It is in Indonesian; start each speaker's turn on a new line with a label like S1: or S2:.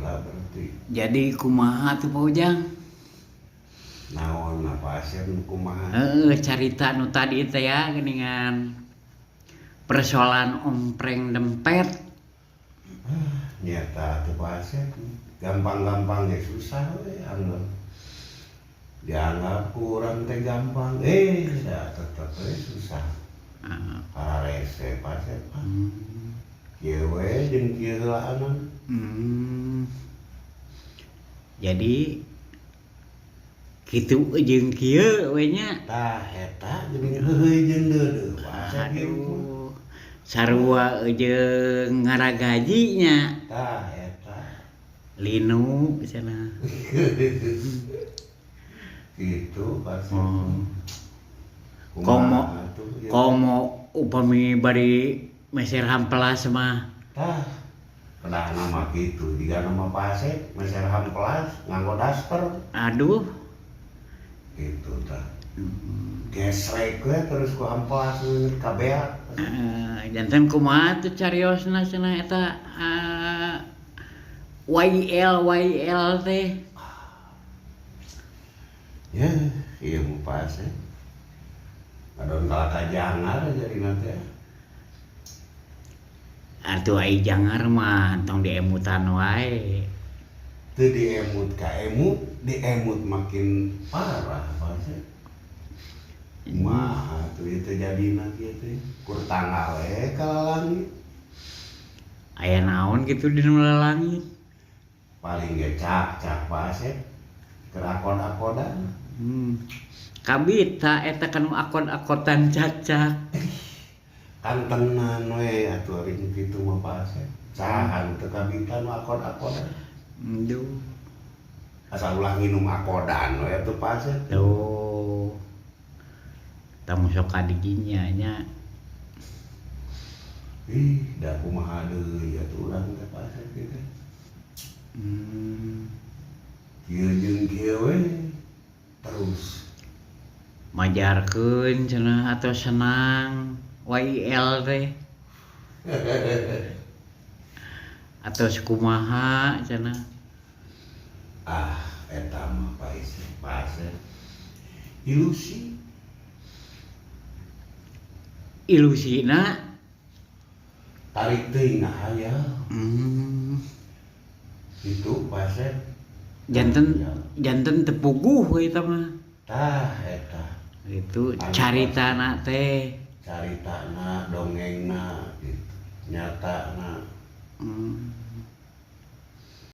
S1: gila berarti.
S2: Jadi kumaha tuh Pak Ujang?
S1: Naon apa asem kumaha?
S2: Carita nu tadi teh ya geningan persoalan ompreng dempet.
S1: Nyata tuh Pak Asep gampang-gampang ya susah we anggap. Dianggap kurang teh gampang, ya tetep we susah. Rese Pak Asep. Kieu we jeung kieu heulaanan.
S2: Jadi kitu jeung kieu we nya.
S1: Tah eta jadi heuheuy jeung deudeu Pak Asep kieu.
S2: Sarua jeung ngaragajinya.
S1: Tah eta.
S2: Linu cenah.
S1: Gitu Pak Asep.
S2: Komo upami bari meser hampelas mah.
S1: Tah. Kedah nama kitu, jika nama Pak Asep meser hampelas nganggo daster.
S2: Aduh.
S1: Gitu tah. Gesrek we terus ku hampelas kabeak.
S2: Janten kumaha tuh cariosna cenah eta YL teh.
S1: Ya, ieu mah Pak Asep. Adon kalaka jangar jadi nanti.
S2: Atuh ai jangar mah tong diemutan wae.
S1: Teu diemut ka emut, diemut makin parah Pak Asep. Mah tuh itu jadina kieu teh. Kur tanggal we ka langit.
S2: Aya naon kitu di langit?
S1: Paling ge cak Pak Asep. Keur akod-akodan.
S2: Kabita eta kan akod-akotan cacak.
S1: Kan tenan we atuh ring kitu mah Pak Asep. Sahan teu kabita nu akod-akodan.
S2: Duh.
S1: Asal ulah nginum akodan we atuh Pak Asep.
S2: Tuh. Tamu sok kadiginya nya.
S1: Da kumaha deui atuh urang teh Pak Asep kitu. Kieu jeung kieu we terus
S2: Majarkeun cenah atau senang YL teh. Atau kumaha cenah.
S1: Eta mah Pak Asep. Ilusina tarik teuing ngahayal. Itu Pak Asep.
S2: Janten tepuguh we eta mah.
S1: Tah eta.
S2: Itu caritana teh.
S1: Caritana, dongengna gitu. Nyatana.